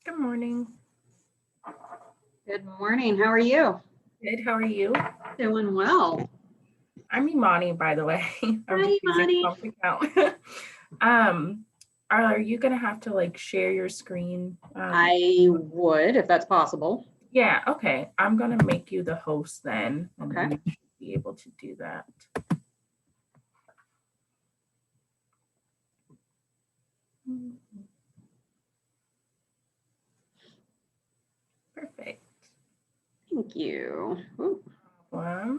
Good morning. Good morning. How are you? Good. How are you? Doing well. I'm Imani, by the way. I'm Hi, just using Imani. Trump's account. Are you gonna have to like share your screen? I would, if that's possible. Yeah. Okay. I'm gonna make you the host then, and Okay. then you should be able to do that. Perfect. Thank you. Ooh, Well,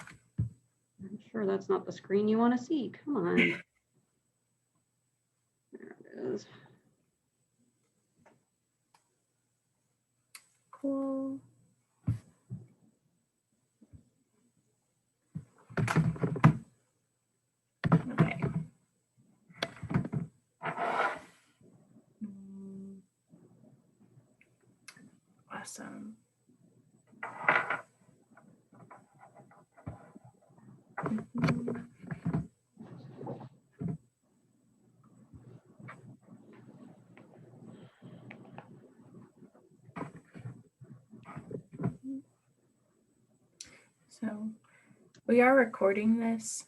I'm sure that's not the screen you want to see. Come on. There it is. cool. Okay. Awesome. So we are recording this,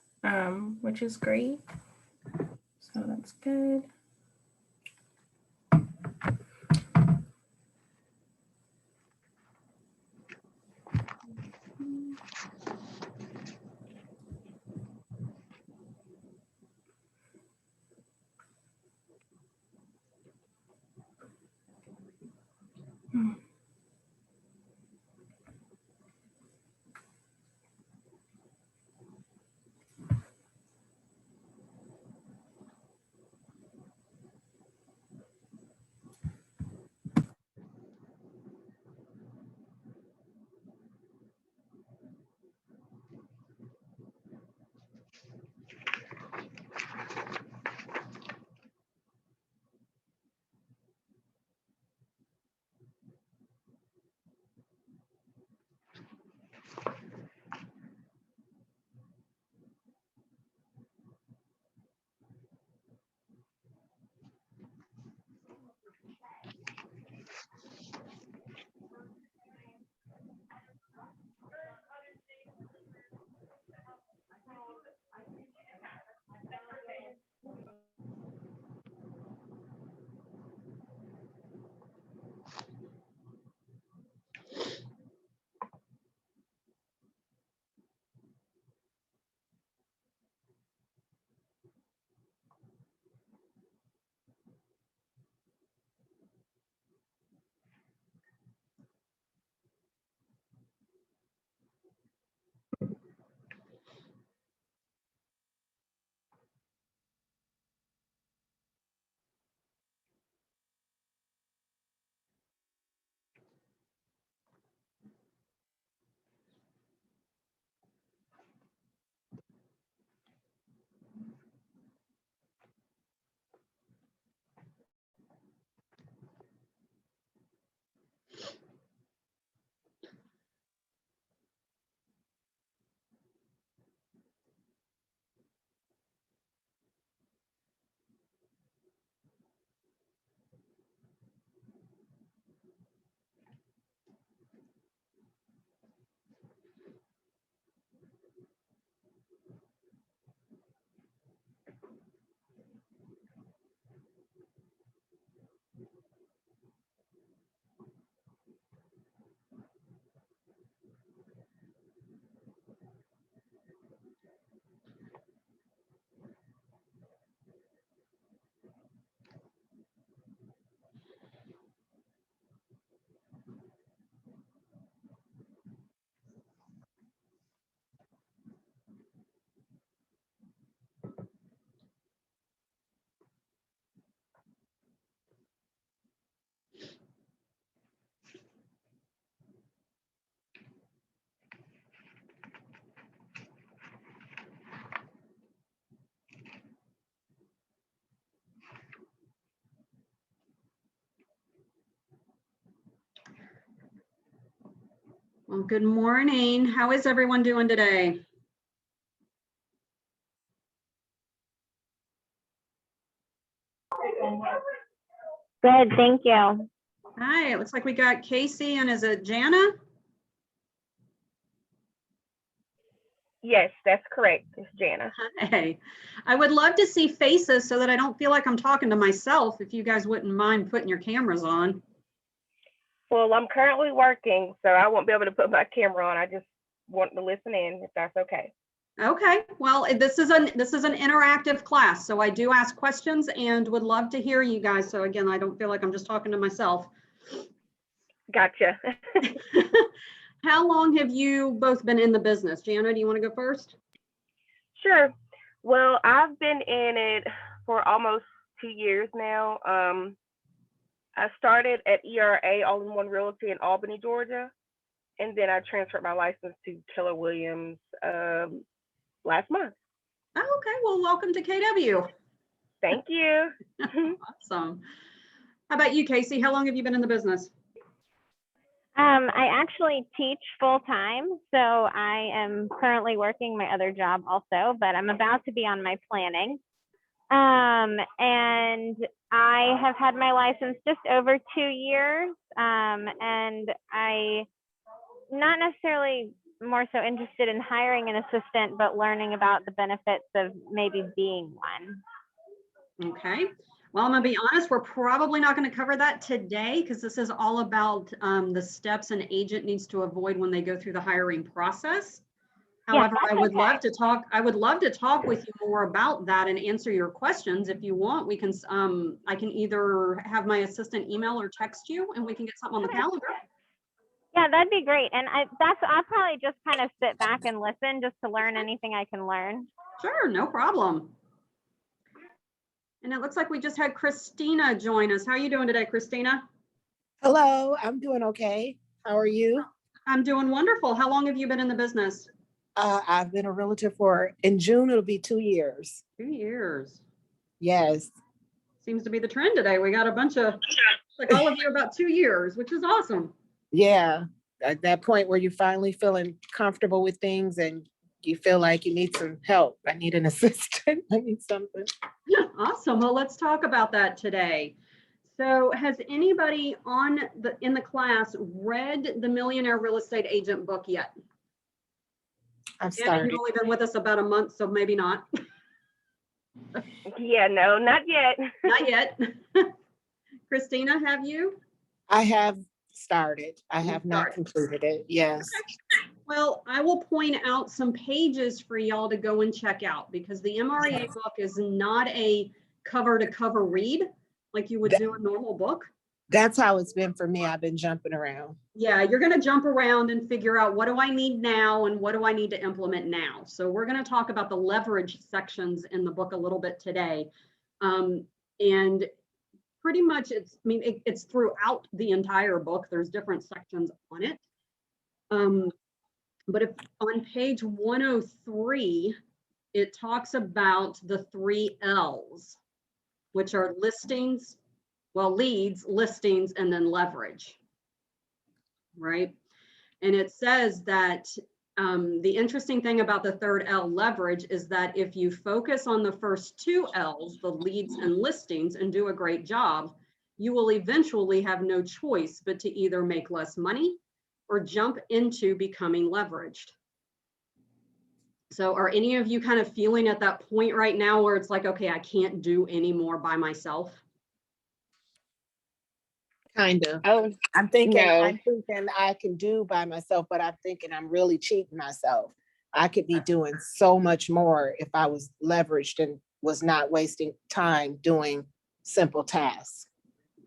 which is great. So that's good. Well, good morning. How is everyone doing today? Good, thank you. Hi, it looks like we got Casey and is it Jana? Yes, that's correct. It's Jana. Hi. I would love to see faces so that I don't feel like I'm talking to myself, if you guys wouldn't mind putting your cameras on. Well, I'm currently working, so I won't be able to put my camera on. I just want to listen in, if that's okay. Okay, well, this is an interactive class, so I do ask questions and would love to hear you guys. So again, I don't feel like I'm just talking to myself. Gotcha. How long have you both been in the business? Jana, do you want to go first? Sure. Well, I've been in it for almost 2 years now. I started at ERA All-in-One Realty in Albany, Georgia, and then I transferred my license to Keller Williams last month. Oh, okay, well, welcome to KW. Thank you. Awesome. How about you, Casey? How long have you been in the business? I actually teach full time, so I am currently working my other job also, but I'm about to be on my planning. And I have had my license just over 2 years, and I not necessarily more so interested in hiring an assistant, but learning about the benefits of maybe being one. Okay. Well, I'm going to be honest, we're probably not going to cover that today because this is all about the steps an agent needs to avoid when they go through the hiring process. However, that's I would okay. love to talk. I would love to talk with you more about that and answer your questions. If you want, we can. I can either have my assistant email or text you, and we can get something on the calendar. Yeah, that'd be great. And I'll probably just kind of sit back and listen just to learn anything I can learn. Sure, no problem. And it looks like we just had Christina join us. How are you doing today, Christina? Hello, I'm doing okay. How are you? I'm doing wonderful. How long have you been in the business? I've been a realtor in June, it'll be 2 years. 2 years. Yes. Seems to be the trend today. We got a bunch of, like all of you about 2 years, which is awesome. Yeah. At that point where you're finally feeling comfortable with things and you feel like you need some help. I need an assistant. I need something. Awesome. Well, let's talk about that today. So has anybody in the class read the Millionaire Real Estate Agent book yet? I've Jana, started. you've only been with us about a month, so maybe not. Yeah, no, not yet. Not yet. Christina, have you? I have started. I You have not started. completed it. Yes. Well, I will point out some pages for y'all to go and check out because the MREA book is not a cover to cover read like you would do a normal book. That's how it's been for me. I've been jumping around. Yeah, you're going to jump around and figure out what do I need now and what do I need to implement now. So we're going to talk about the leverage sections in the book a little bit today. And pretty much it's throughout the entire book. There's different sections on it. But if on page 103, it talks about the 3 L's, which are listings, well, leads, listings, and then leverage, right? And it says that the interesting thing about the third L, leverage, is that if you focus on the first 2 L's, the leads and listings, and do a great job, you will eventually have no choice but to either make less money or jump into becoming leveraged. So are any of you kind of feeling at that point right now where it's like, okay, I can't do any more by myself? Kind of. Oh, I'm thinking no. I can do by myself, but I'm thinking I'm really cheating myself. I could be doing so much more if I was leveraged and was not wasting time doing simple tasks.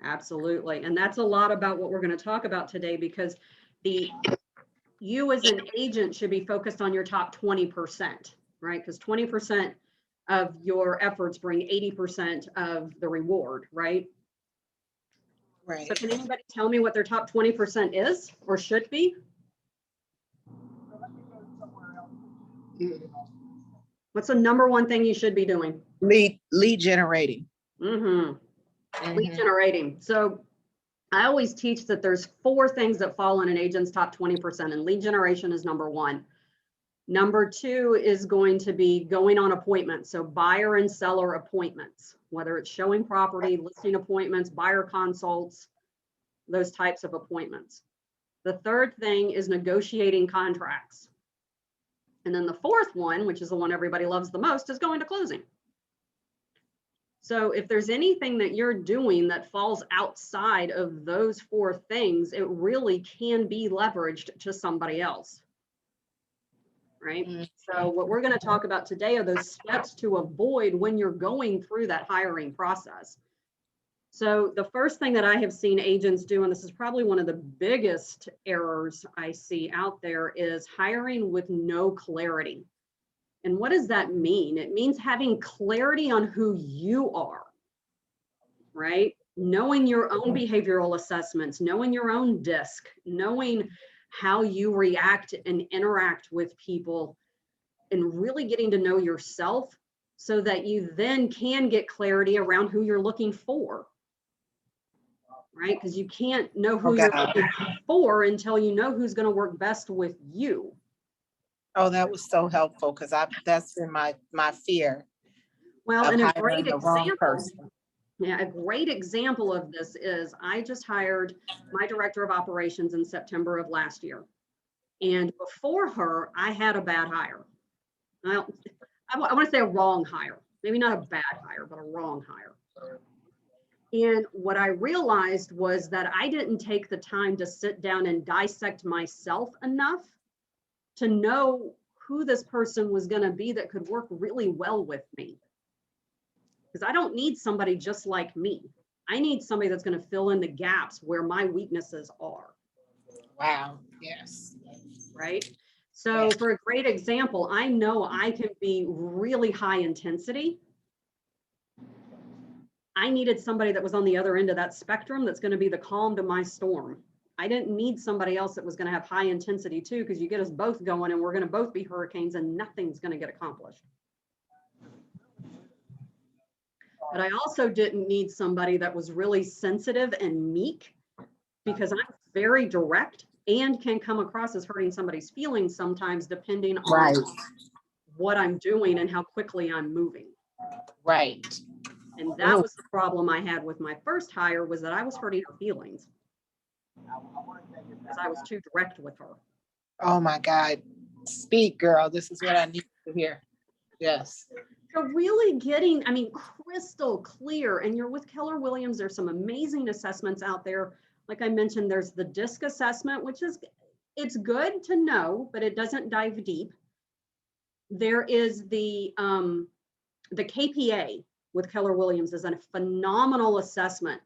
Absolutely. And that's a lot about what we're going to talk about today, because you as an agent should be focused on your top 20%, right? Because 20% of your efforts bring 80% of the reward, right? Right. So can anybody tell me what their top 20% is or should be? What's the number one thing you should be doing? Lead generating. Lead generating. So I always teach that there's 4 things that fall in an agent's top 20%, and lead generation is number 1. Number 2 is going to be going on appointments. So buyer and seller appointments, whether it's showing property, listing appointments, buyer consults, those types of appointments. The 3rd thing is negotiating contracts. And then the 4th one, which is the one everybody loves the most, is going to closing. So if there's anything that you're doing that falls outside of those 4 things, it really can be leveraged to somebody else. Right? So what we're going to talk about today are those steps to avoid when you're going through that hiring process. So the first thing that I have seen agents do, and this is probably one of the biggest errors I see out there, is hiring with no clarity. And what does that mean? It means having clarity on who you are, right? Knowing your own behavioral assessments, knowing your own DISC, knowing how you react and interact with people, and really getting to know yourself so that you then can get clarity around who you're looking for, right? Because you can't know who you're looking for until you know who's going to work best with you. Oh, that was so helpful because that's been my fear. Well, of and a hiring great the wrong example, person. yeah, a great example of this is I just hired my director of operations in September of last year. And before her, I had a bad hire. I want to say a wrong hire, maybe not a bad hire, but a wrong hire. And what I realized was that I didn't take the time to sit down and dissect myself enough to know who this person was going to be that could work really well with me. Because I don't need somebody just like me. I need somebody that's going to fill in the gaps where my weaknesses are. Wow. Yes. Right? So for a great example, I know I can be really high intensity. I needed somebody that was on the other end of that spectrum that's going to be the calm to my storm. I didn't need somebody else that was going to have high intensity too, because you get us both going and we're going to both be hurricanes and nothing's going to get accomplished. But I also didn't need somebody that was really sensitive and meek, because I'm very direct and can come across as hurting somebody's feelings sometimes, depending on Right. what I'm doing and how quickly I'm moving. Right. And that was the problem I had with my first hire, was that I was hurting her feelings because I was too direct with her. Oh my God. Speak, girl. This is what I need to hear. Yes. So really getting, I mean, crystal clear. And you're with Keller Williams. There's some amazing assessments out there. Like I mentioned, there's the DISC assessment, which is, it's good to know, but it doesn't dive deep. There is the KPA with Keller Williams is a phenomenal assessment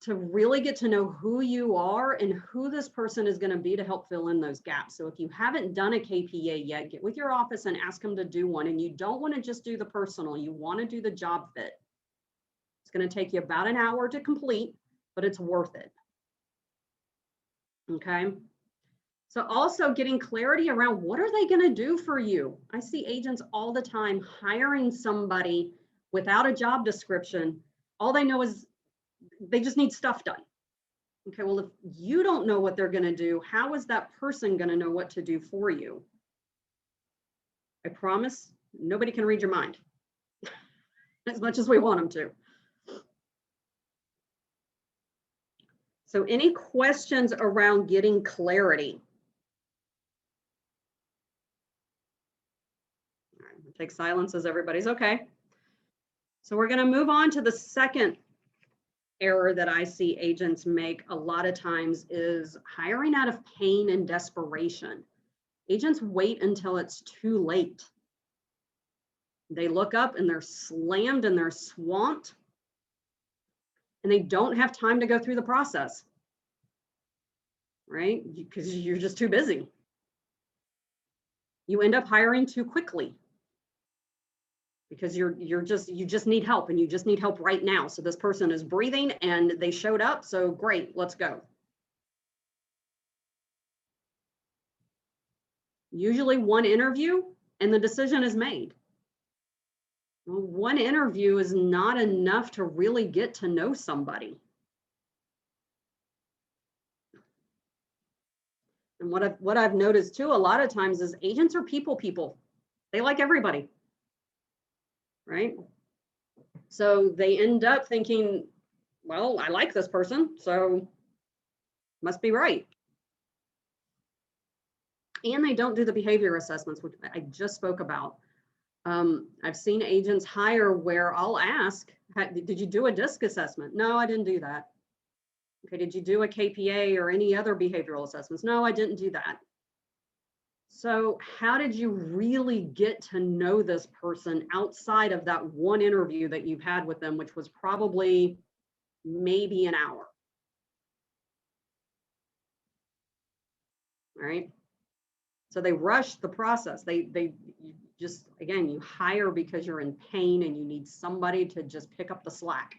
to really get to know who you are and who this person is going to be to help fill in those gaps. So if you haven't done a KPA yet, get with your office and ask them to do one. And you don't want to just do the personal, you want to do the job fit. It's going to take you about an hour to complete, but it's worth it. Okay. So also getting clarity around what are they going to do for you? I see agents all the time hiring somebody without a job description. All they know is they just need stuff done. Okay, well, if you don't know what they're going to do, how is that person going to know what to do for you? I promise nobody can read your mind as much as we want them to. So any questions around getting clarity? All right, take silence as everybody's okay. So we're going to move on to the second error that I see agents make a lot of times, is hiring out of pain and desperation. Agents wait until it's too late. They look up and they're slammed and they're swamped, and they don't have time to go through the process, right? Because you're just too busy. You end up hiring too quickly because you just need help, and you just need help right now. So this person is breathing and they showed up, so great, let's go. Usually one interview and the decision is made. Well, one interview is not enough to really get to know somebody. And what I've noticed too, a lot of times is agents are people. They like everybody, right? So they end up thinking, well, I like this person, so must be right. And they don't do the behavior assessments, which I just spoke about. I've seen agents hire where I'll ask, did you do a DISC assessment? No, I didn't do that. Okay, did you do a KPA or any other behavioral assessments? No, I didn't do that. So how did you really get to know this person outside of that one interview that you've had with them, which was probably maybe an hour? All right. So they rush the process. They just, again, you hire because you're in pain and you need somebody to just pick up the slack.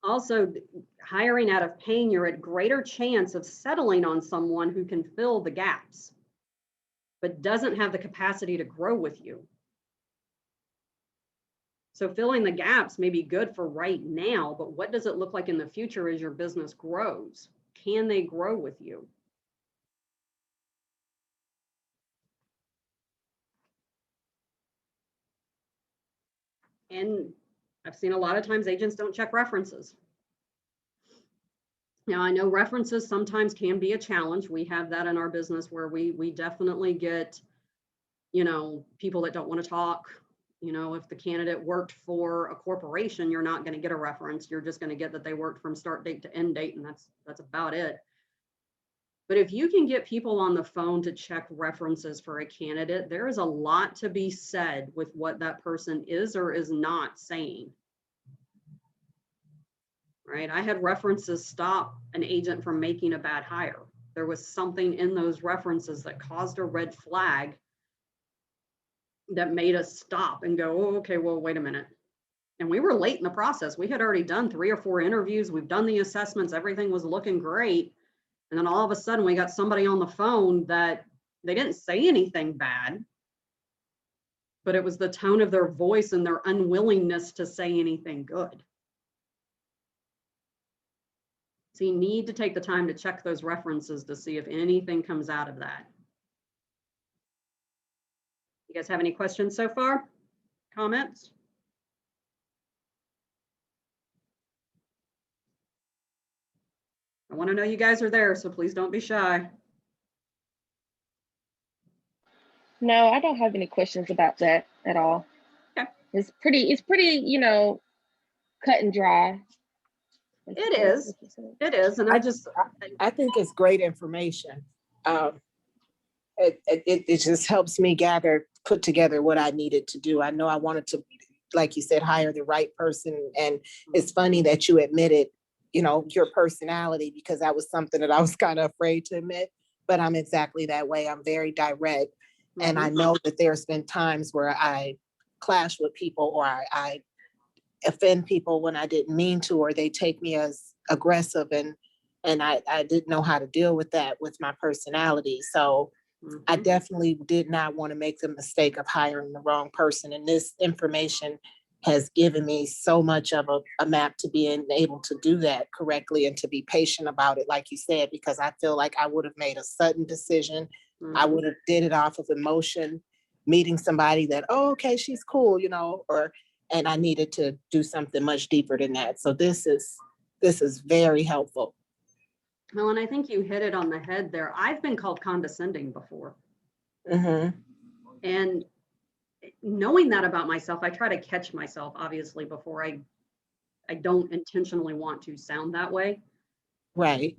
Also, hiring out of pain, you're at greater chance of settling on someone who can fill the gaps, but doesn't have the capacity to grow with you. So filling the gaps may be good for right now, but what does it look like in the future as your business grows? Can they grow with you? And I've seen a lot of times agents don't check references. Now, I know references sometimes can be a challenge. We have that in our business where we definitely get, you know, people that don't want to talk. You know, if the candidate worked for a corporation, you're not going to get a reference. You're just going to get that they worked from start date to end date, and that's about it. But if you can get people on the phone to check references for a candidate, there is a lot to be said with what that person is or is not saying. Right? I had references stop an agent from making a bad hire. There was something in those references that caused a red flag that made us stop and go, oh, okay, well, wait a minute. And we were late in the process. We had already done 3 or 4 interviews. We've done the assessments. Everything was looking great. And then all of a sudden we got somebody on the phone that they didn't say anything bad, but it was the tone of their voice and their unwillingness to say anything good. So you need to take the time to check those references to see if anything comes out of that. You guys have any questions so far? Comments? I want to know you guys are there, so please don't be shy. No, I don't have any questions about that at all. Okay. It's pretty, you know, cut and dry. It is. It is. And I think it's great information. It just helps me put together what I needed to do. I know I wanted to, like you said, hire the right person. And it's funny that you admitted, you know, your personality, because that was something that I was kind of afraid to admit, but I'm exactly that way. I'm very direct. And I know that there's been times where I clash with people or I offend people when I didn't mean to, or they take me as aggressive, and I didn't know how to deal with that with my personality. So I definitely did not want to make the mistake of hiring the wrong person. And this information has given me so much of a map to being able to do that correctly and to be patient about it, like you said, because I feel like I would have made a sudden decision. I would have did it off of emotion, meeting somebody that, oh, okay, she's cool, you know, and I needed to do something much deeper than that. So this is very helpful. Well, and I think you hit it on the head there. I've been called condescending before. Mm-hmm. And knowing that about myself, I try to catch myself, obviously, before I don't intentionally want to sound that way. Right.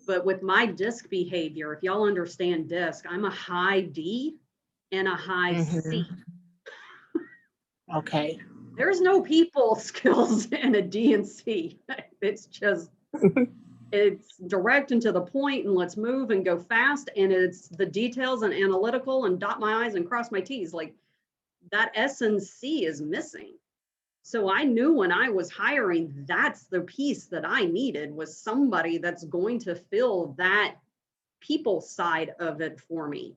But with my DISC behavior, if y'all understand DISC, I'm a high D and a high C. Okay. There's no people skills in a D and C. It's just, it's direct and to the point, and let's move and go fast. And it's the details and analytical and dot my I's and cross my T's. Like that S and C is missing. So I knew when I was hiring, that's the piece that I needed, was somebody that's going to fill that people side of it for me.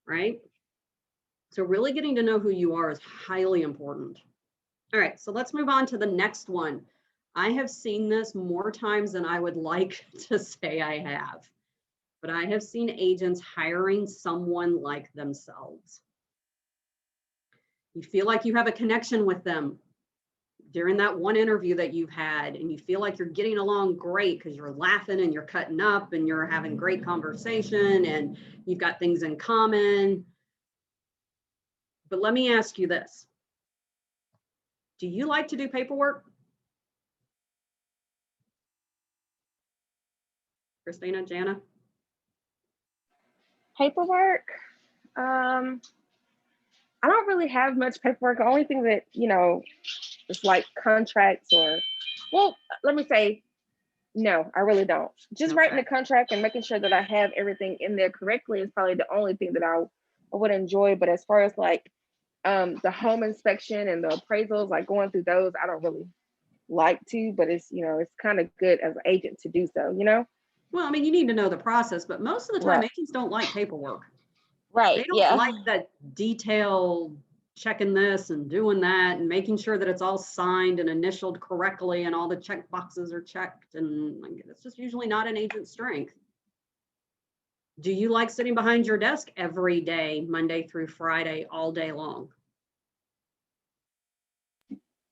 Right? So really getting to know who you are is highly important. All right, so let's move on to the next one. I have seen this more times than I would like to say I have, but I have seen agents hiring someone like themselves. You feel like you have a connection with them during that one interview that you've had, and you feel like you're getting along great because you're laughing and you're cutting up and you're having great conversation and you've got things in common. But let me ask you this. Do you like to do paperwork? Christina, Jana? Paperwork. I don't really have much paperwork. The only thing that, is like contracts or, well, let me say, no, I really don't. Just writing the contract and making sure that I have everything in there correctly is probably the only thing that I would enjoy. But as far as like the home inspection and the appraisals, like going through those, I don't really like to, but it's, it's kind of good as an agent to do so, Well, I mean, you need to know the process, but most of the time Right. agents don't like paperwork. Right. They don't Yeah. like that detail, checking this and doing that and making sure that it's all signed and initialed correctly and all the check boxes are checked. And like, it's just usually not an agent's strength. Do you like sitting behind your desk every day, Monday through Friday, all day long?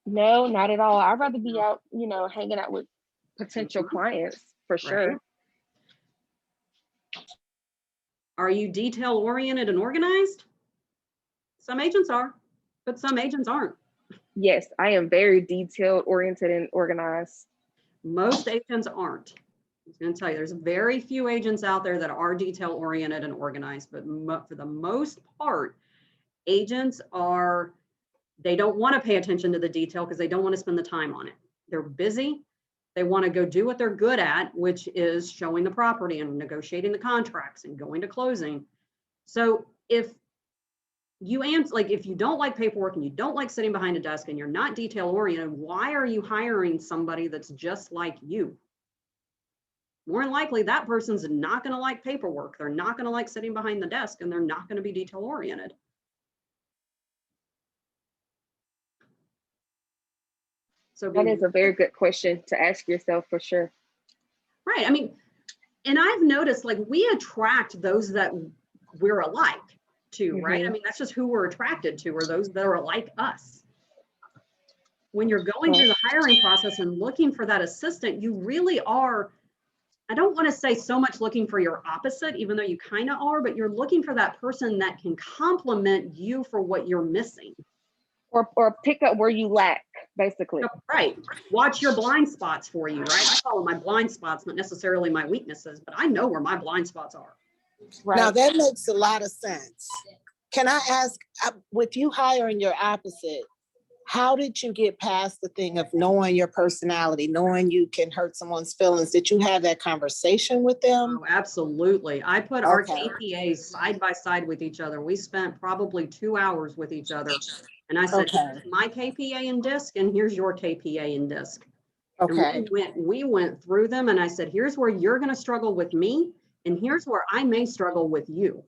No, not at all. I'd rather be out, hanging out with potential clients for sure. Right. Are you detail oriented and organized? Some agents are, but some agents aren't. Yes, I am very detailed oriented and organized. Most agents aren't. I was going to tell you, there's very few agents out there that are detail oriented and organized, but for the most part, agents are, they don't want to pay attention to the detail because they don't want to spend the time on it. They're busy. They want to go do what they're good at, which is showing the property and negotiating the contracts and going to closing. So if you answer, like if you don't like paperwork and you don't like sitting behind a desk and you're not detail oriented, why are you hiring somebody that's just like you? More than likely, that person's not going to like paperwork. They're not going to like sitting behind the desk, and they're not going to be detail oriented. So That is a very good question to ask yourself for sure. Right. I mean, and I've noticed like we attract those that we're alike to, right? I mean, that's just who we're attracted to, or those that are like us. When you're going through the hiring process and looking for that assistant, you really are, I don't want to say so much looking for your opposite, even though you kind of are, but you're looking for that person that can complement you for what you're missing. Or pick up where you lack, basically. Right. Watch your blind spots for you, right? I call them my blind spots, not necessarily my weaknesses, but I know where my blind spots are. Right. Now that makes a lot of sense. Can I ask, with you hiring your opposite, how did you get past the thing of knowing your personality, knowing you can hurt someone's feelings? Did you have that conversation with them? Oh, absolutely. I put our Okay. KPAs side by side with each other. We spent probably 2 hours with each other. And I said, Okay. here's my KPA in DISC and here's your KPA in DISC. Okay. And we went through them and I said, here's where you're going to struggle with me. And here's where I may struggle with you.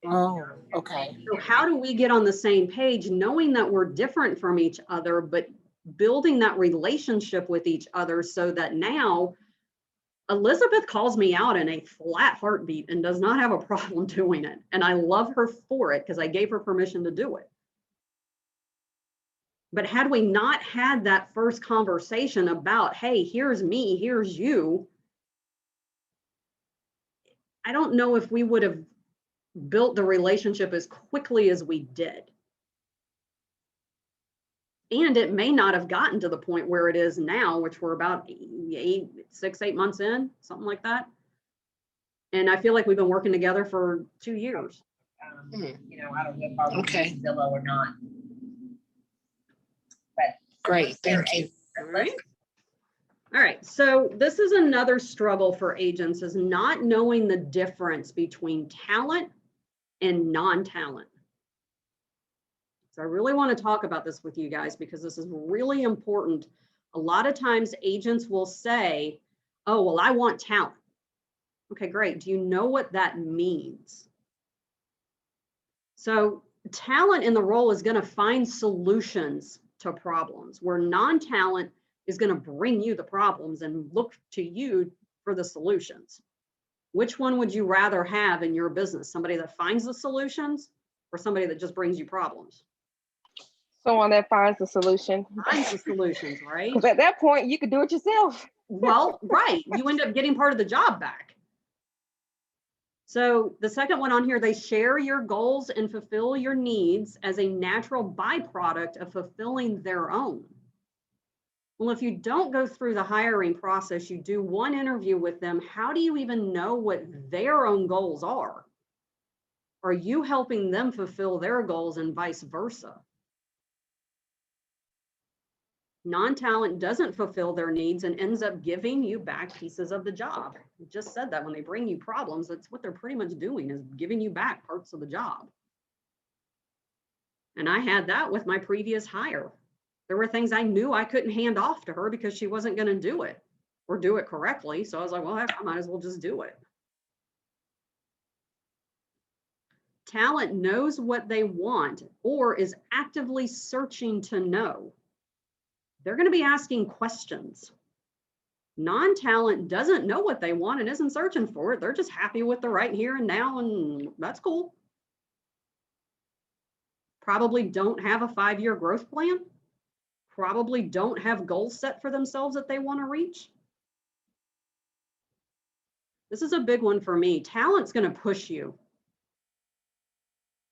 Oh, okay. So how do we get on the same page, knowing that we're different from each other, but building that relationship with each other so that now Elizabeth calls me out in a flat heartbeat and does not have a problem doing it. And I love her for it because I gave her permission to do it. But had we not had that first conversation about, hey, here's me, here's you, I don't know if we would have built the relationship as quickly as we did. And it may not have gotten to the point where it is now, which we're about 6-8 months in, something like that. And I feel like we've been working together for 2 years. I don't know if I would Okay. use Zillow or not. But Great, thank you. All right. All right, so this is another struggle for agents, is not knowing the difference between talent and non-talent. So I really want to talk about this with you guys because this is really important. A lot of times agents will say, oh, well, I want talent. Okay, great. Do you know what that means? So talent in the role is going to find solutions to problems, where non-talent is going to bring you the problems and look to you for the solutions. Which one would you rather have in your business? Somebody that finds the solutions or somebody that just brings you problems? Someone that finds the solution. Finds the solutions, right? Because at that point, you could do it yourself. Well, right. You end up getting part of the job back. So the second one on here, they share your goals and fulfill your needs as a natural byproduct of fulfilling their own. Well, if you don't go through the hiring process, you do one interview with them, how do you even know what their own goals are? Are you helping them fulfill their goals and vice versa? Non-talent doesn't fulfill their needs and ends up giving you back pieces of the job. I just said that when they bring you problems, that's what they're pretty much doing, is giving you back parts of the job. And I had that with my previous hire. There were things I knew I couldn't hand off to her because she wasn't going to do it or do it correctly. So I was like, well, heck, I might as well just do it. Talent knows what they want or is actively searching to know. They're going to be asking questions. Non-talent doesn't know what they want and isn't searching for it. They're just happy with the right here and now, and that's cool. Probably don't have a 5-year growth plan. Probably don't have goals set for themselves that they want to reach. This is a big one for me. Talent's going to push you.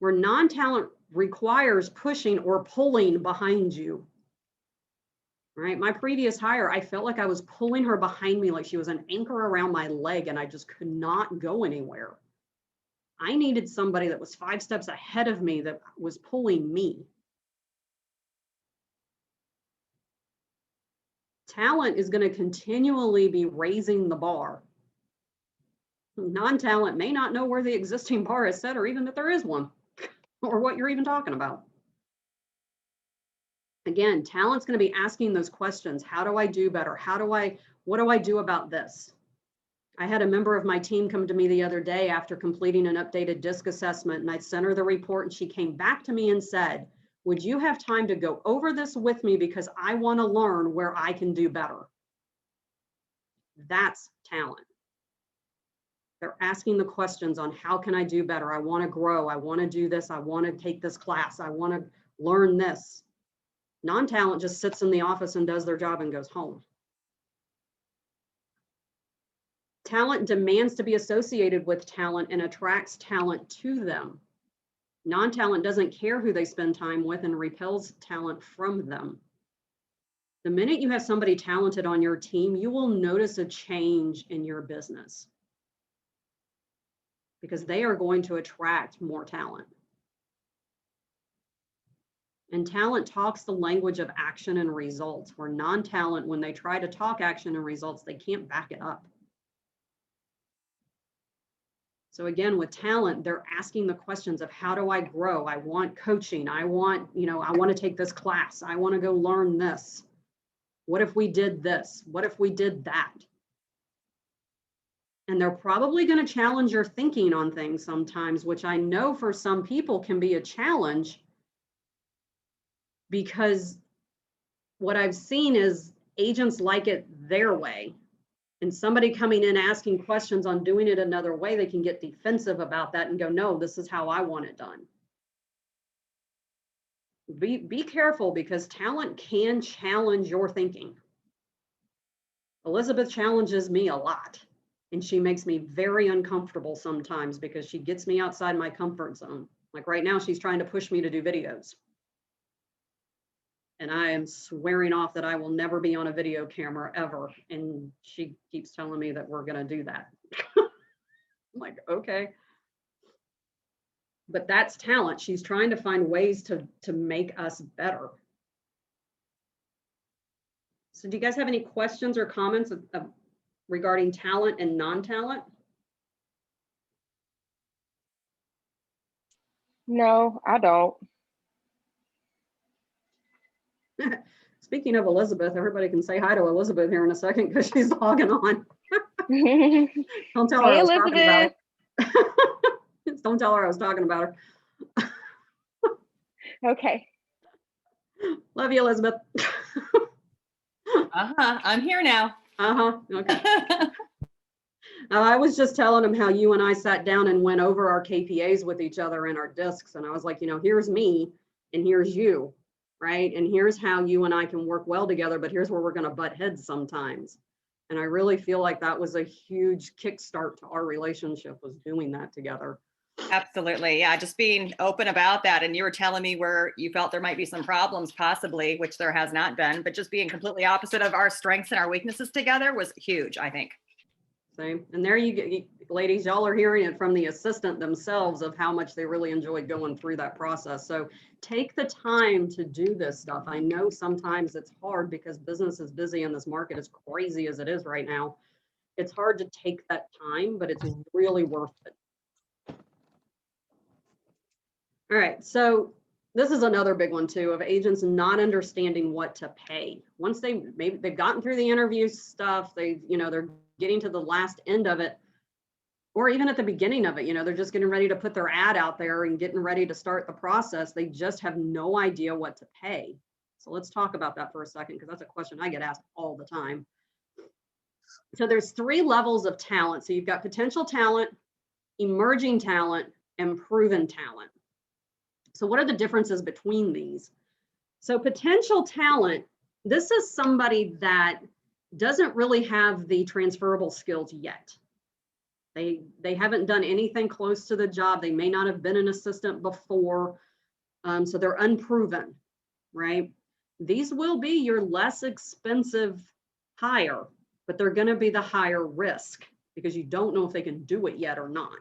Where non-talent requires pushing or pulling behind you. Right, my previous hire, I felt like I was pulling her behind me like she was an anchor around my leg and I just could not go anywhere. I needed somebody that was 5 steps ahead of me that was pulling me. Talent is going to continually be raising the bar. Non-talent may not know where the existing bar is set or even that there is one or what you're even talking about. Again, talent's going to be asking those questions. How do I do better? What do I do about this? I had a member of my team come to me the other day after completing an updated DISC assessment, and I sent her the report and she came back to me and said, would you have time to go over this with me because I want to learn where I can do better? That's talent. They're asking the questions on how can I do better? I want to grow. I want to do this. I want to take this class. I want to learn this. Non-talent just sits in the office and does their job and goes home. Talent demands to be associated with talent and attracts talent to them. Non-talent doesn't care who they spend time with and repels talent from them. The minute you have somebody talented on your team, you will notice a change in your business because they are going to attract more talent. And talent talks the language of action and results, where non-talent, when they try to talk action and results, they can't back it up. So again, with talent, they're asking the questions of how do I grow? I want coaching. I want to take this class. I want to go learn this. What if we did this? What if we did that? And they're probably going to challenge your thinking on things sometimes, which I know for some people can be a challenge. Because what I've seen is agents like it their way. And somebody coming in asking questions on doing it another way, they can get defensive about that and go, no, this is how I want it done. Be careful because talent can challenge your thinking. Elizabeth challenges me a lot. And she makes me very uncomfortable sometimes because she gets me outside my comfort zone. Like right now, she's trying to push me to do videos. And I am swearing off that I will never be on a video camera ever. And she keeps telling me that we're going to do that. I'm like, okay. But that's talent. She's trying to find ways to make us better. So do you guys have any questions or comments regarding talent and non-talent? No, I don't. Speaking of Elizabeth, everybody can say hi to Elizabeth here in a second because she's logging on. Don't tell her Hey, I was talking about Elizabeth. her. Don't tell her I was talking about her. Okay. Love you, Elizabeth. I'm here now. Okay. I was just telling him how you and I sat down and went over our KPAs with each other and our discs. And I was like, you know, here's me and here's you, right? And here's how you and I can work well together, but here's where we're going to butt heads sometimes. And I really feel like that was a huge kickstart to our relationship, was doing that together. Absolutely. Yeah. Just being open about that. And you were telling me where you felt there might be some problems possibly, which there has not been, but just being completely opposite of our strengths and our weaknesses together was huge, I think. Same. And there you get, ladies, y'all are hearing it from the assistant themselves of how much they really enjoyed going through that process. So take the time to do this stuff. I know sometimes it's hard because business is busy and this market is crazy as it is right now. It's hard to take that time, but it's really worth it. All right, so this is another big one too, of agents not understanding what to pay. Once they've gotten through the interview stuff, they're getting to the last end of it, or even at the beginning of it, they're just getting ready to put their ad out there and getting ready to start the process. They just have no idea what to pay. So let's talk about that for a second, because that's a question I get asked all the time. So there's 3 levels of talent. So you've got potential talent, emerging talent, and proven talent. So what are the differences between these? So potential talent, this is somebody that doesn't really have the transferable skills yet. They haven't done anything close to the job. They may not have been an assistant before. So they're unproven, right? These will be your less expensive hire, but they're going to be the higher risk because you don't know if they can do it yet or not.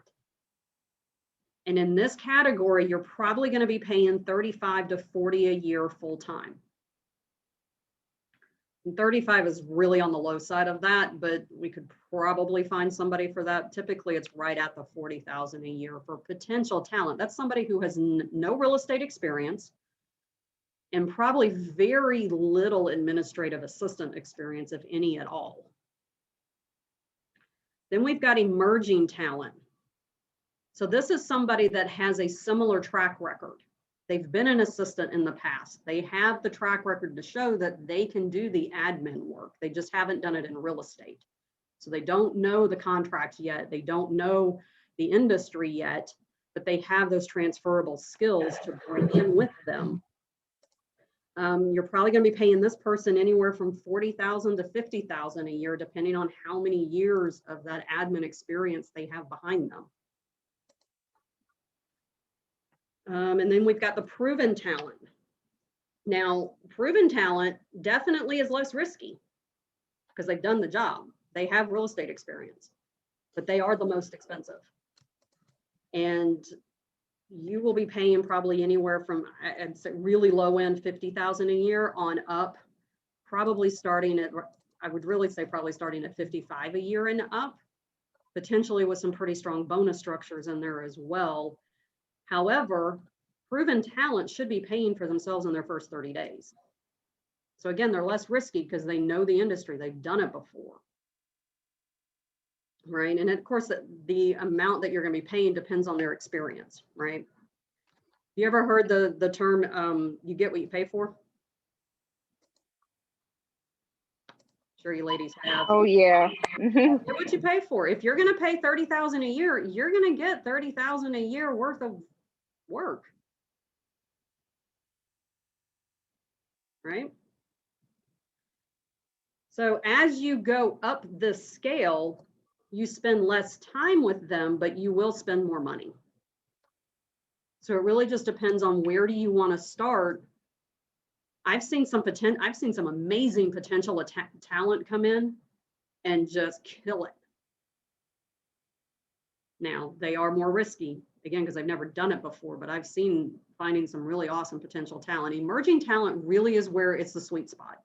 And in this category, you're probably going to be paying 35 to 40 a year full time. And 35 is really on the low side of that, but we could probably find somebody for that. Typically, it's right at the 40,000 a year for potential talent. That's somebody who has no real estate experience and probably very little administrative assistant experience, if any at all. Then we've got emerging talent. So this is somebody that has a similar track record. They've been an assistant in the past. They have the track record to show that they can do the admin work. They just haven't done it in real estate. So they don't know the contracts yet. They don't know the industry yet, but they have those transferable skills to bring in with them. You're probably going to be paying this person anywhere from 40,000 to 50,000 a year, depending on how many years of that admin experience they have behind them. And then we've got the proven talent. Now, proven talent definitely is less risky because they've done the job. They have real estate experience, but they are the most expensive. And you will be paying probably anywhere from, I'd say really low end, 50,000 a year on up, probably starting at, I would really say probably starting at 55 a year and up, potentially with some pretty strong bonus structures in there as well. However, proven talent should be paying for themselves in their first 30 days. So again, they're less risky because they know the industry, they've done it before. Right, and of course, the amount that you're going to be paying depends on their experience, right? You ever heard the term, you get what you pay for? Sure you ladies have. Oh yeah. Get what you pay for. If you're going to pay 30,000 a year, you're going to get 30,000 a year worth of work. Right? So as you go up this scale, you spend less time with them, but you will spend more money. So it really just depends on where do you want to start. I've seen some amazing potential talent come in and just kill it. Now, they are more risky, again, because I've never done it before, but I've seen finding some really awesome potential talent. Emerging talent really is where it's the sweet spot.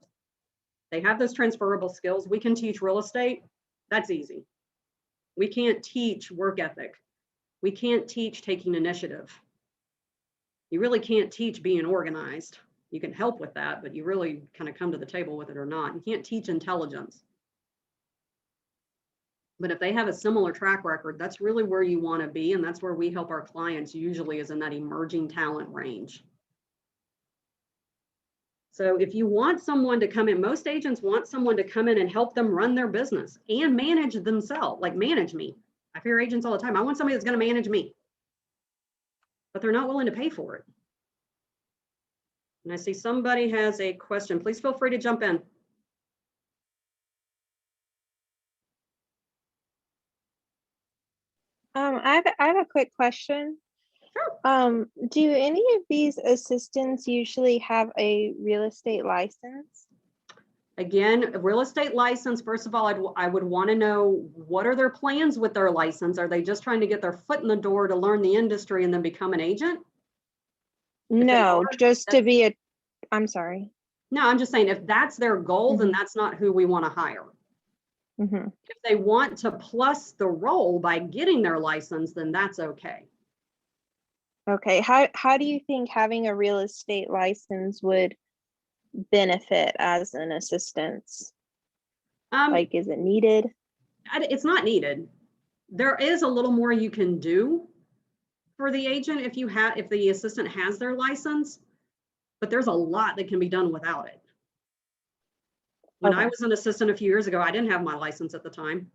They have those transferable skills. We can teach real estate. That's easy. We can't teach work ethic. We can't teach taking initiative. You really can't teach being organized. You can help with that, but you really kind of come to the table with it or not. You can't teach intelligence. But if they have a similar track record, that's really where you want to be. And that's where we help our clients usually, is in that emerging talent range. So if you want someone to come in, most agents want someone to come in and help them run their business and manage themselves, like manage me. I hear agents all the time, I want somebody that's going to manage me, but they're not willing to pay for it. And I see somebody has a question. Please feel free to jump in. I have a quick question. Sure. Do any of these assistants usually have a real estate license? Again, a real estate license, first of all, I would want to know, what are their plans with their license? Are they just trying to get their foot in the door to learn the industry and then become an agent? No, are, just to be a, I'm sorry. No, I'm just saying, if that's their goal, then Mhm. that's not who we want to hire. Mhm. If they want to plus the role by getting their license, then that's okay. Okay, how do you think having a real estate license would benefit as an assistant? Like, is it needed? It's not needed. There is a little more you can do for the agent if the assistant has their license, but there's a lot that can be done without it. When I Okay. was an assistant a few years ago, I didn't have my license at the time.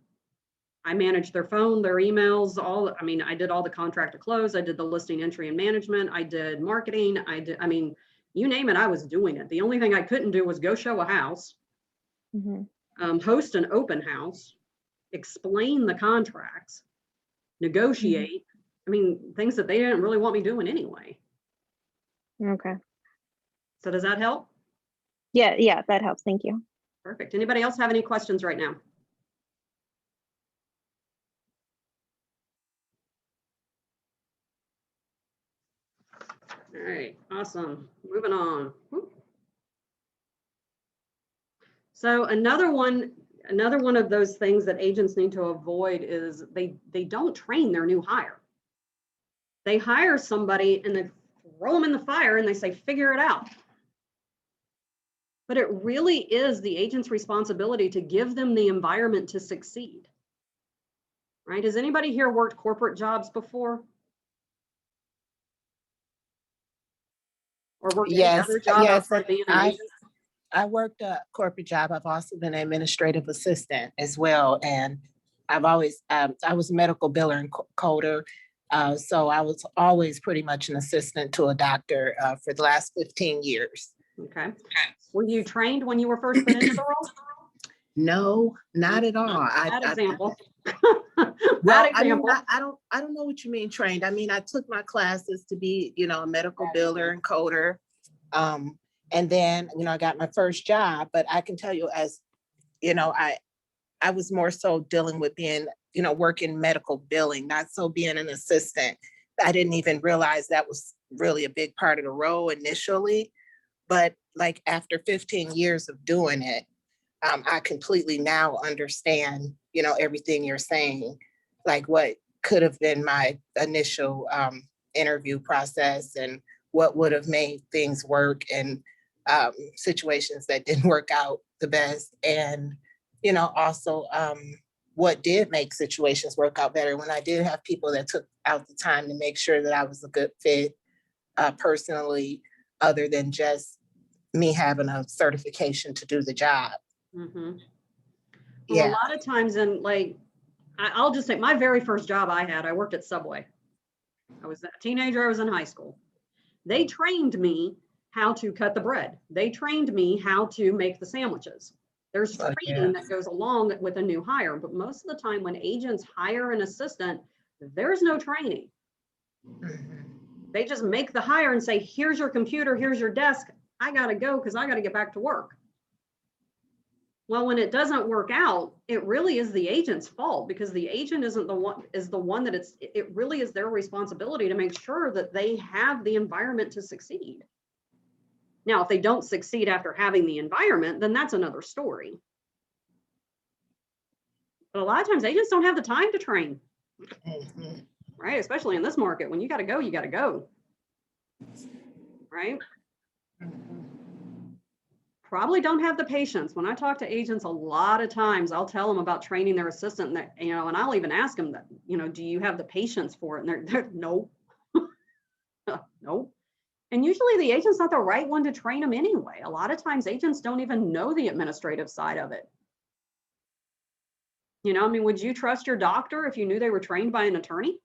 I managed their phone, their emails, I did all the contract to close. I did the listing entry and management. I did marketing. You name it, I was doing it. The only thing I couldn't do was go show a house, Mhm. host an open house, explain the contracts, negotiate. Things that they didn't really want me doing anyway. Okay. So does that help? Yeah, that helps. Thank you. Perfect. Anybody else have any questions right now? All right, awesome. Moving on. Whoop. So another one of those things that agents need to avoid is they don't train their new hire. They hire somebody and they throw them in the fire and they say, figure it out. But it really is the agent's responsibility to give them the environment to succeed. Right? Has anybody here worked corporate jobs before? Or worked any Yes, other job yes, outside of being an agent? I worked a corporate job. I've also been an administrative assistant as well. And I've always, I was a medical biller and coder. So I was always pretty much an assistant to a doctor for the last 15 years. Okay. Were you trained when you were first put into the role? No, not at all. Bad example. Well, Bad example. I don't know what you mean trained. I took my classes to be, a medical biller and coder. And then, I got my first job, but I can tell you I was more so dealing with being, working medical billing, not so being an assistant. I didn't even realize that was really a big part of the role initially. But like after 15 years of doing it, I completely now understand, everything you're saying, like what could have been my initial interview process and what would have made things work and situations that didn't work out the best. And, also what did make situations work out better when I did have people that took out the time to make sure that I was a good fit personally, other than just me having a certification to do the job. Mm-hmm. Well, Yeah. a lot of times I'll just say my very first job I worked at Subway. I was a teenager, I was in high school. They trained me how to cut the bread. They trained me how to make the sandwiches. There's training that goes along with a new hire, but most of the time when agents hire an assistant, there's no training. Mhm. They just make the hire and say, here's your computer, here's your desk. I gotta go because I gotta get back to work. Well, when it doesn't work out, it really is the agent's fault because the agent is the one that it really is their responsibility to make sure that they have the environment to succeed. Now, if they don't succeed after having the environment, then that's another story. But a lot of times agents don't have the time to train, Mhm. right? Especially in this market, when you got to go, you got to go, right? Probably don't have the patience. When I talk to agents, a lot of times I'll tell them about training their assistant, and and I'll even ask them that, do you have the patience for it? And they're no, no. And usually the agent's not the right one to train them anyway. A lot of times agents don't even know the administrative side of it. You know, I mean, would you trust your doctor if you knew they were trained by an attorney?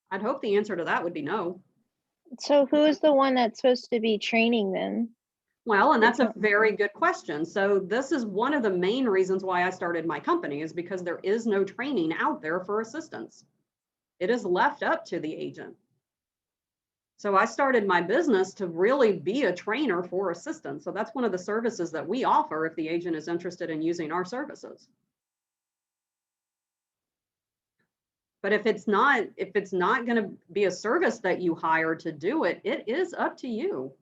I'd hope the answer to that would be no. So who is the one that's supposed to be training them? Well, and that's a very good question. So this is one of the main reasons why I started my company, is because there is no training out there for assistants. It is left up to the agent. So I started my business to really be a trainer for assistants. So that's one of the services that we offer if the agent is interested in using our services. But if it's not going to be a service that you hire to do it, it is up to you.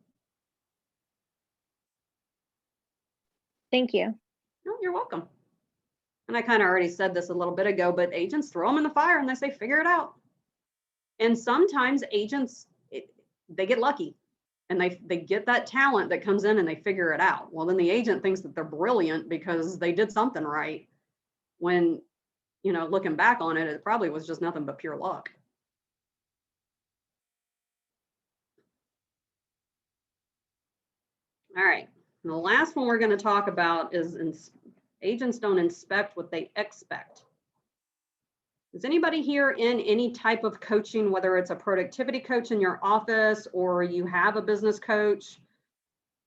Thank you. No, you're welcome. And I kind of already said this a little bit ago, but agents throw them in the fire and they say, figure it out. And sometimes agents, they get lucky and they get that talent that comes in and they figure it out. Well, then the agent thinks that they're brilliant because they did something right, when, you know, looking back on it, it probably was just nothing but pure luck. All right. And the last one we're going to talk about is agents don't inspect what they expect. Is anybody here in any type of coaching, whether it's a productivity coach in your office, or you have a business coach,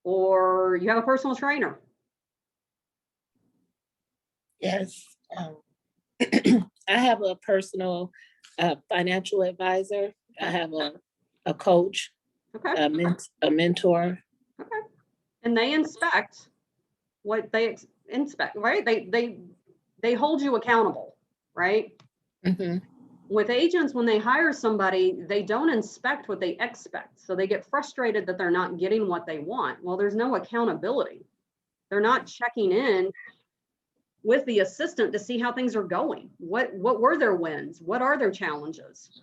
or you have a personal trainer? Yes. I have a personal financial advisor. I have a coach, Okay. a mentor. Okay. And they inspect what they inspect, right? They hold you accountable, right? Mm-hmm. With agents, when they hire somebody, they don't inspect what they expect. So they get frustrated that they're not getting what they want. Well, there's no accountability. They're not checking in with the assistant to see how things are going. What were their wins? What are their challenges?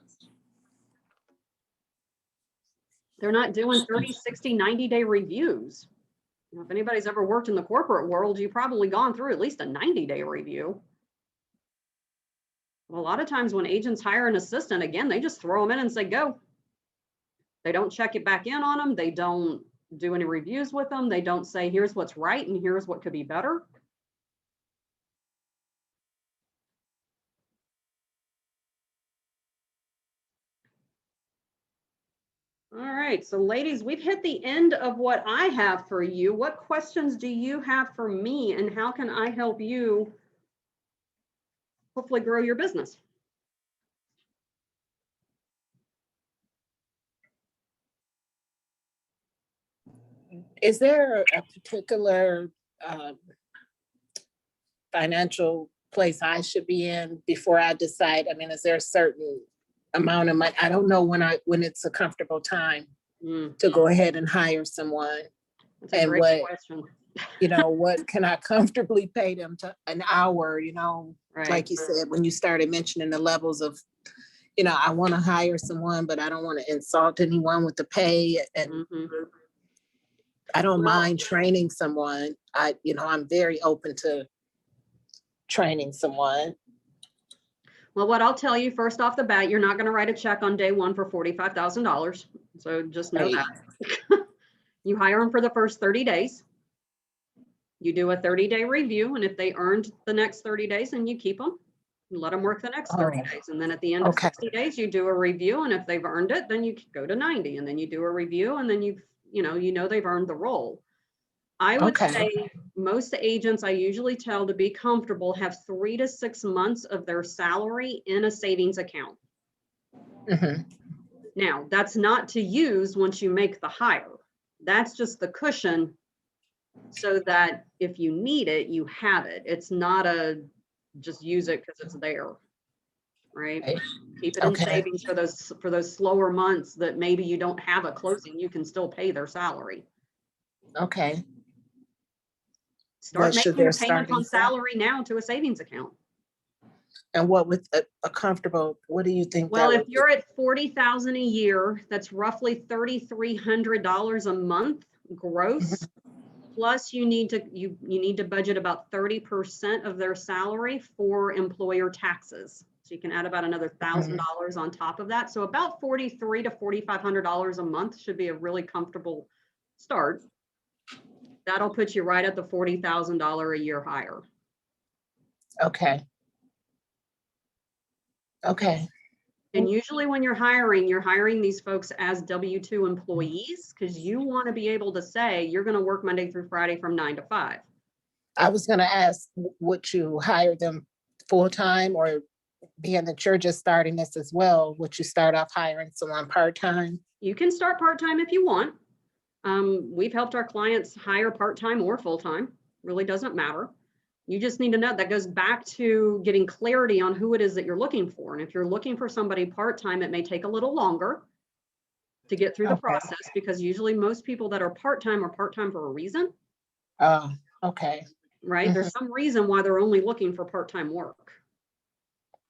They're not doing 30, 60, 90-day reviews. You know, if anybody's ever worked in the corporate world, you've probably gone through at least a 90-day review. Well, a lot of times when agents hire an assistant, again, they just throw them in and say, go. They don't check it back in on them. They don't do any reviews with them. They don't say, here's what's right and here's what could be better. All right, so ladies, we've hit the end of what I have for you. What questions do you have for me, and how can I help you hopefully grow your business? Is there a particular financial place I should be in before I decide? I mean, is there a certain amount of money? I don't know when it's a comfortable time to go ahead and hire someone. That's a great question. You know, what can I comfortably pay them to an hour, you know, Right. like you said, when you started mentioning the levels of, you know, I want to hire someone, but I don't want to insult anyone with the pay. And I don't mind training someone. I'm very open to training someone. Well, what I'll tell you first off the bat, you're not going to write a check on day one for $45,000. So just know that. You hire them for the first 30 days. You do a 30-day review. And if they earned the next 30 days, then you keep them and let them work the next 30 days. And then at the end of 60 days, you do a review. And if they've earned it, then you go to 90. And then you do a review. And then you know they've earned the role. I would say most agents I usually tell to be comfortable have 3 to 6 months of their salary in a savings account. Now, that's not to use once you make the hire. That's just the cushion so that if you need it, you have it. It's not a just use it because it's there, right? Keep it in savings for those slower months that maybe you don't have a closing. You can still pay their salary. Okay. Start making your payment on salary now to a savings account. And what with a comfortable, what do you think? Well, if you're at $40,000 a year, that's roughly $3,300 a month gross. Plus you need to budget about 30% of their salary for employer taxes. So you can add about another $1,000 on top of that. So about $4,300 to $4,500 a month should be a really comfortable start. That'll put you right at the $40,000 a year hire. Okay. Okay. And usually when you're hiring these folks as W-2 employees because you want to be able to say you're going to work Monday through Friday from 9 to 5. I was gonna ask, would you hire them full-time, or being that you're just starting this as well, would you start off hiring someone part-time? You can start part-time if you want. We've helped our clients hire part-time or full-time, really doesn't matter. You just need to know that goes back to getting clarity on who it is that you're looking for. And if you're looking for somebody part-time, it may take a little longer to get through the Okay. process because usually most people that are part-time for a reason, Okay, right? There's some reason why they're only looking for part-time work.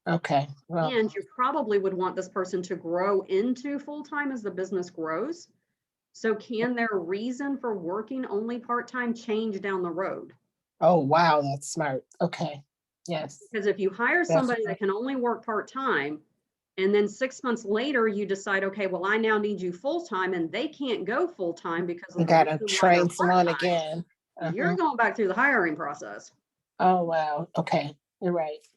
okay, well, And you probably would want this person to grow into full-time as the business grows. So can their reason for working only part-time change down the road? oh, wow, that's smart. Okay, yes, Because if you hire somebody that can only work part-time, and then 6 months later, you decide, okay, well, I now need you full-time, and they can't go full-time because you of the gotta reason why train they're someone part-time, again. you're going back through the hiring process. Oh, wow, okay, you're right.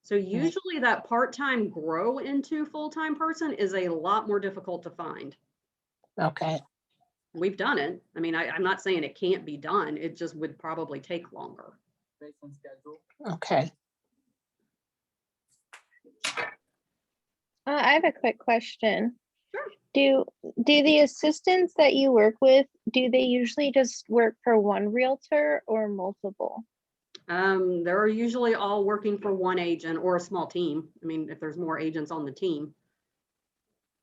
So usually that part-time grow into full-time person is a lot more difficult to find. Okay, We've done it. I mean, I'm not saying it can't be done. It just would probably take longer. okay. I have a quick question. Sure. Do the assistants that you work with, do they usually just work for one realtor or multiple? They're usually all working for one agent or a small team. I mean, if there's more agents on the team.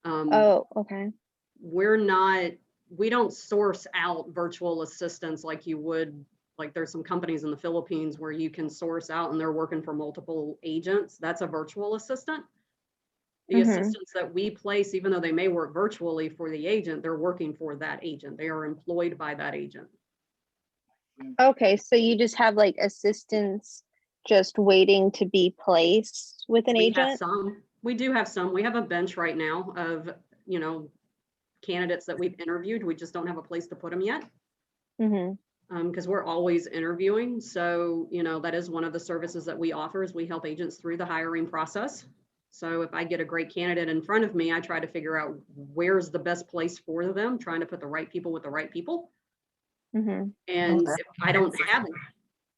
Oh, okay. We don't source out virtual assistants like you would, like there's some companies in the Philippines where you can source out and they're working for multiple agents. That's a virtual assistant. The assistants that we place, even though they may work virtually for the agent, they're working for that agent. They are employed by that agent. Okay, so you just have like assistants just waiting to be placed with an We have agent? some. We do have some. We have a bench right now of, candidates that we've interviewed. We just don't have a place to put them yet. Because we're always interviewing. So, that is one of the services that we offer is we help agents through the hiring process. So if I get a great candidate in front of me, I try to figure out where's the best place for them, trying to put the right people with the right people. And if I don't have it,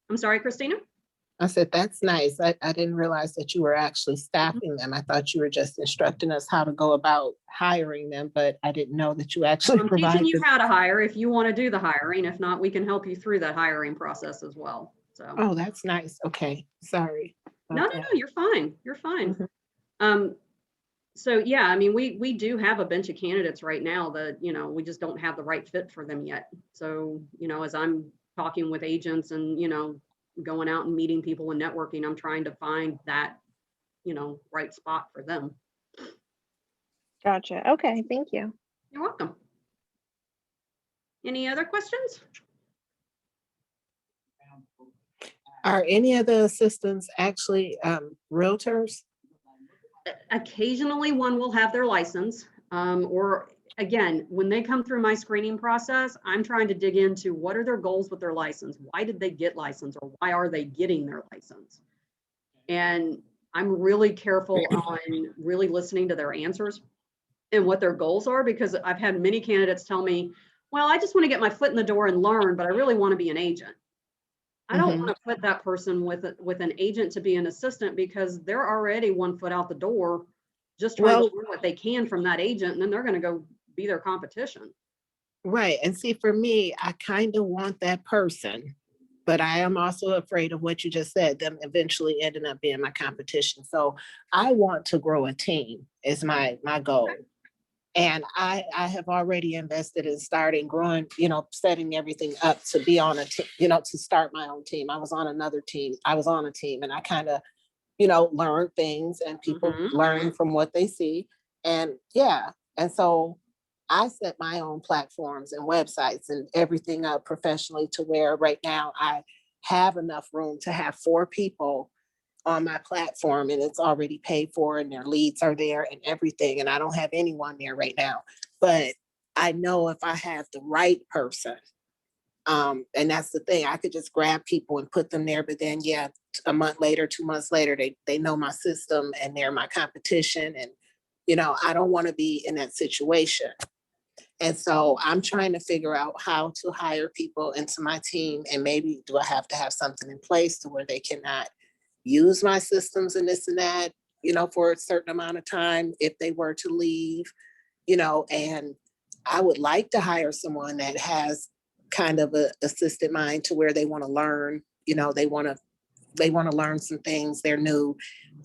I'm sorry, Christina? I said, that's nice. I didn't realize that you were actually staffing them. I thought you were just instructing us how to go about hiring them, but I didn't know that you actually I'm provide teaching you them. how to hire if you want to do the hiring. If not, we can help you through that hiring process as well. So. Oh, that's nice. Okay, sorry. No, you're fine. You're fine. So yeah, I mean, we do have a bench of candidates right now that, we just don't have the right fit for them yet. So, as I'm talking with agents and, going out and meeting people and networking, I'm trying to find that, right spot for them. Gotcha. Okay, thank you. You're welcome. Any other questions? Are any of the assistants actually realtors? Occasionally one will have their license, or again, when they come through my screening process, I'm trying to dig into what are their goals with their license? Why did they get licensed, or why are they getting their license? And I'm really careful on really listening to their answers and what their goals are, because I've had many candidates tell me, well, I just want to get my foot in the door and learn, but I really want to be an agent. I don't want to put that person with an agent to be an assistant, because they're already 1 foot out the door, just trying to learn what they can from that agent, and then they're going to go be their competition. Right. And see, for me, I kind of want that person, but I am also afraid of what you just said, them eventually ending up being my competition. So I want to grow a team is my goal. And I have already invested in starting growing, setting everything up to be on a team, to start my own team. I was on another team. I was on a team, and I kind of, learn things, and people learn from what they see. And yeah. And so I set my own platforms and websites and everything up professionally to where right now I have enough room to have 4 people on my platform and it's already paid for and their leads are there and everything. And I don't have anyone there right now. But I know if I have the right person, and that's the thing, I could just grab people and put them there, but then yeah, a month later, 2 months later, they know my system and they're my competition. And, you know, I don't want to be in that situation. And so I'm trying to figure out how to hire people into my team, and maybe do I have to have something in place to where they cannot use my systems and this and that, you know, for a certain amount of time if they were to leave, you know. And I would like to hire someone that has kind of a assistant mind to where they want to learn, you know, they want to learn some things, they're new,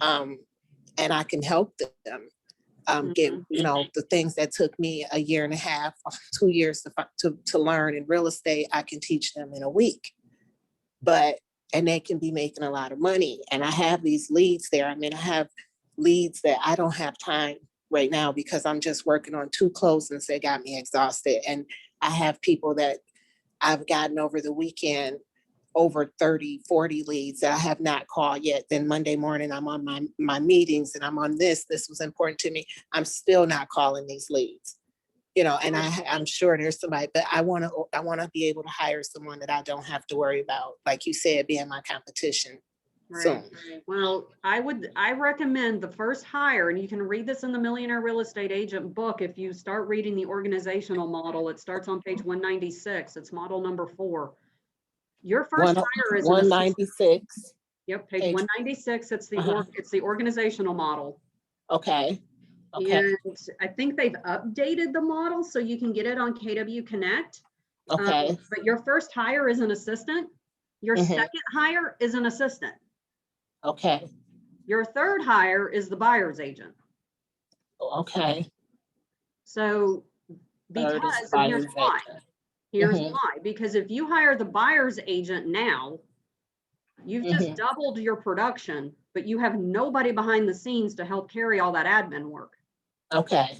and I can help them get, you know, the things that took me a year and a half, 2 years to learn in real estate, I can teach them in a week. And they can be making a lot of money. And I have these leads there. I mean, I have leads that I don't have time right now because I'm just working on 2 closings that got me exhausted. And I have people that I've gotten over the weekend, over 30, 40 leads that I have not called yet. Then Monday morning, I'm on my meetings and I'm on this was important to me. I'm still not calling these leads, you know, and I'm sure there's somebody, but I want to be able to hire someone that I don't have to worry about, like you said, being my competition. Right. Well, I recommend the first hire, and you can read this in the Millionaire Real Estate Agent book. If you start reading the organizational model, it starts on page 196. It's model number 4. Your first hire is 196. Yep, page 196. It's the organizational model. Okay. And I think they've updated the model so you can get it on KW Connect. Okay. But your first hire is an assistant. Your second hire is an assistant. Okay. Your third hire is the buyer's agent. Okay. So because, and here's why. Here's why. Because if you hire the buyer's agent now, you've just doubled your production, but you have nobody behind the scenes to help carry all that admin work. Okay.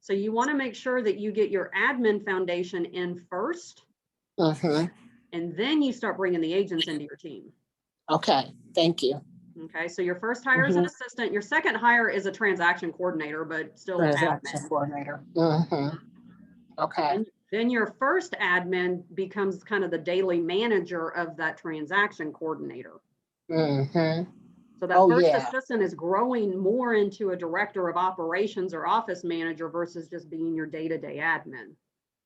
So you want to make sure that you get your admin foundation in first, and then you start bringing the agents into your team. Okay, thank you. Okay, so your first hire is an assistant. Your second hire is a transaction coordinator, but still Transaction admin. coordinator. Okay. And then your first admin becomes kind of the daily manager of that transaction coordinator. So that first assistant is growing more into a director of operations or office manager versus just being your day-to-day admin.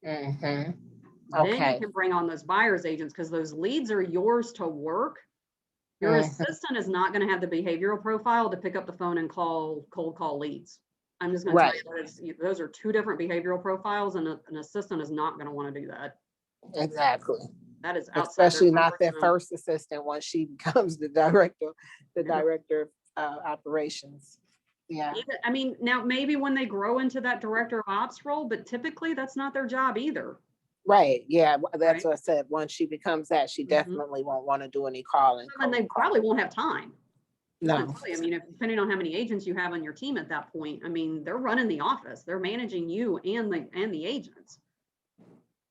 Then you can bring on those buyer's agents because those leads are yours to work. Your assistant is not going to have the behavioral profile to pick up the phone and cold call leads. I'm just going to tell you that those are 2 different behavioral profiles, and an assistant is not going to want to do that. Exactly. That is outside, especially not their first assistant once she becomes the director of operations. Yeah. I mean, now maybe when they grow into that director of ops role, but typically that's not their job either. Right. Yeah. That's what I said. Once she becomes that, she definitely won't want to do any calling. And they probably won't have time. No. Honestly. I mean, depending on how many agents you have on your team at that point, I mean, they're running the office, they're managing you and the agents,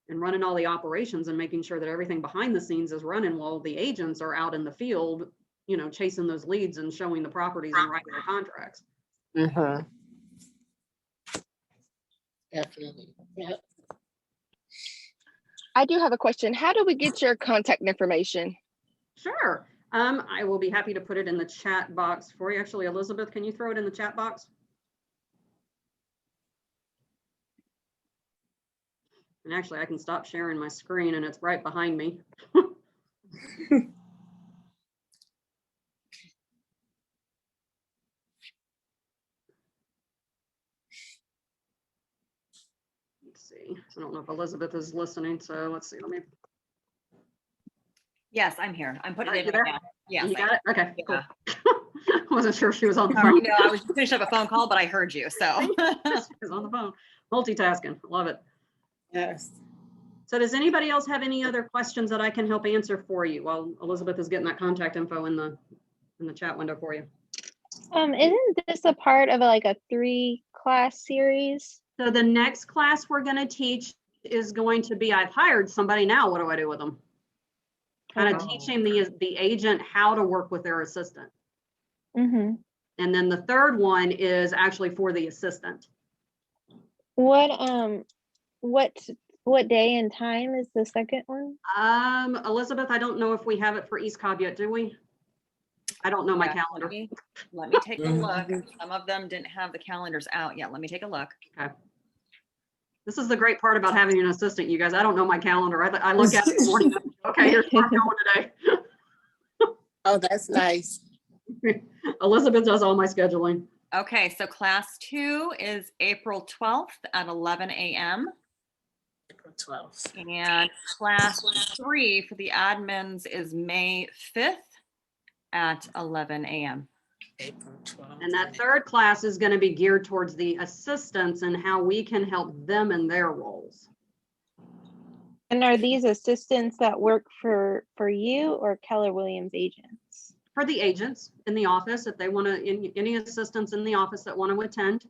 and running all the operations and making sure that everything behind the scenes is running while the agents are out in the field, you know, chasing those leads and showing the properties and writing their contracts. Definitely. Yeah. I do have a question. How do we get your contact information? Sure. I will be happy to put it in the chat box for you. Actually, Elizabeth, can you throw it in the chat box? And actually, I can stop sharing my screen and it's right behind me. Let's see. I don't know if Elizabeth is listening, so let's see. Let me. Yes, I'm here. I'm putting it in there. right now. Yes, You got it? Okay, Yeah. cool. I wasn't sure if she was on the Sorry, phone. no, I was just finishing up a phone call, but I heard you, so. She was on the phone. Multitasking, love it. Yes. So does anybody else have any other questions that I can help answer for you while Elizabeth is getting that contact info in the chat window for you? Isn't this a part of like a 3-class series? So the next class we're going to teach is going to be, I've hired somebody now, what do I do with them? Kind of teaching the agent how to work with their assistant. Mm-hmm. And then the third one is actually for the assistant. What day and time is the second one? Elizabeth, I don't know if we have it for East Cobb yet, do we? I don't know my Yeah, calendar. let me take a look. Some of them didn't have the calendars out yet. Let me take a look. Okay. This is the great part about having an assistant, you guys. I don't know my calendar. I look at it in the morning. Okay, here's where I'm going today. Oh, that's nice. Elizabeth does all my scheduling. Okay, so class 2 is April 12th at 11 a.m. April 12th. And class 3 for the admins is May 5th at 11 a.m. April 12th. And that third class is going to be geared towards the assistants and how we can help them in their roles. And are these assistants that work for you or Keller Williams agents? For the agents in the office, if they want to, any assistants in the office that want to attend,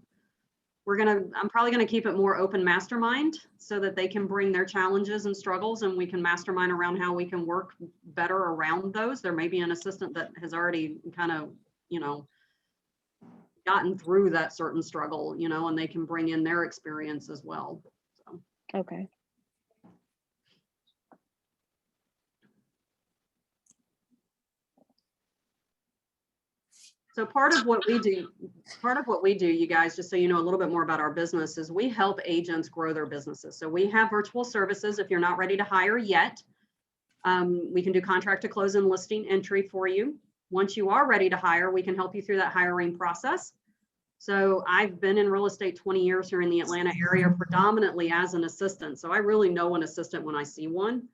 I'm probably going to keep it more open mastermind so that they can bring their challenges and struggles and we can mastermind around how we can work better around those. There may be an assistant that has already kind of, gotten through that certain struggle, and they can bring in their experience as well. So. Okay. So part of what we do, you guys, just so you know a little bit more about our business, is we help agents grow their businesses. So we have virtual services. If you're not ready to hire yet, we can do contract to close and listing entry for you. Once you are ready to hire, we can help you through that hiring process. So I've been in real estate 20 years here in the Atlanta area, predominantly as an assistant. So I really know an assistant when I see one.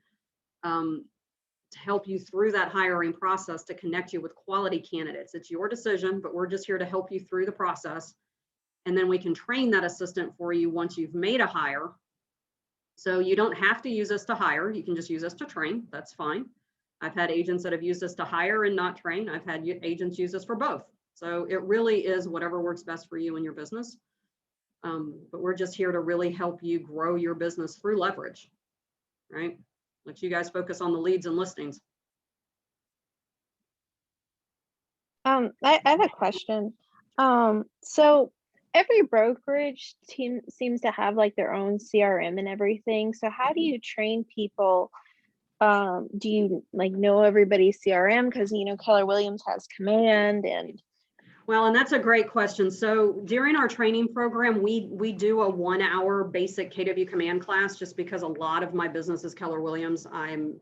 To help you through that hiring process, to connect you with quality candidates. It's your decision, but we're just here to help you through the process. And then we can train that assistant for you once you've made a hire. So you don't have to use us to hire. You can just use us to train. That's fine. I've had agents that have used us to hire and not train. I've had agents use us for both. So it really is whatever works best for you and your business. But we're just here to really help you grow your business through leverage, right? Let you guys focus on the leads and listings. I have a question. So every brokerage team seems to have like their own CRM and everything. So how do you train people? Do you like know everybody's CRM? Because Keller Williams has Command and. Well, and that's a great question. So during our training program, we do a 1 hour basic KW Command class, just because a lot of my business is Keller Williams. I'm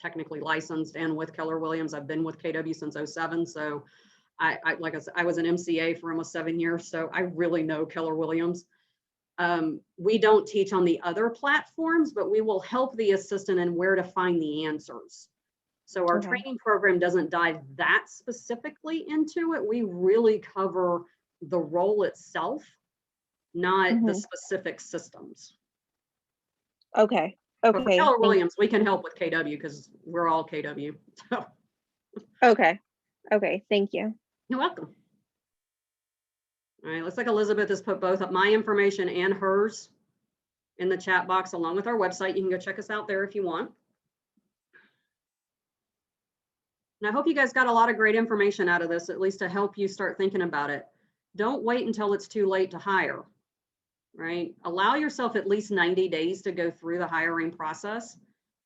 technically licensed and with Keller Williams. I've been with KW since 2007. So like I said, I was an MCA for almost 7 years. So I really know Keller Williams. We don't teach on the other platforms, but we will help the assistant in where to find the answers. So our training program doesn't dive that specifically into it. We really cover the role itself, not the specific systems. Okay. But for Keller Williams, we can help with KW because we're all KW. So. Okay. Thank you. You're welcome. All right. Looks like Elizabeth has put both my information and hers in the chat box along with our website. You can go check us out there if you want. And I hope you guys got a lot of great information out of this, at least to help you start thinking about it. Don't wait until it's too late to hire, right? Allow yourself at least 90 days to go through the hiring process.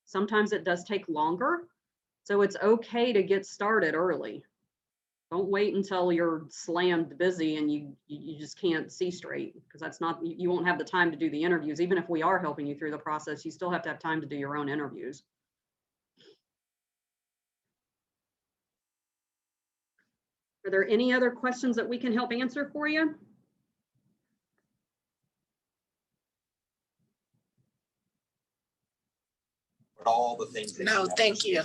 Sometimes it does take longer, so it's okay to get started early. Don't wait until you're slammed busy and you just can't see straight, because that's not, you won't have the time to do the interviews. Even if we are helping you through the process, you still have to have time to do your own interviews. Are there any other questions that we can help answer for you? All the things. No, thank you.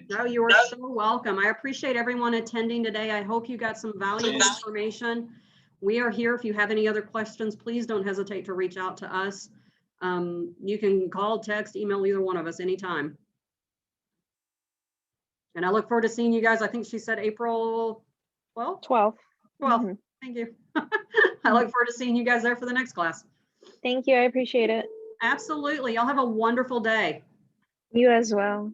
No, you are so welcome. I appreciate everyone attending today. I hope you got some valuable information. We are here. If you have any other questions, please don't hesitate to reach out to us. You can call, text, email either one of us anytime. And I look forward to seeing you guys. I think she said April 12th. Thank you. I look forward to seeing you guys there for the next class. Thank you. I appreciate it. Absolutely. Y'all have a wonderful day. You as well.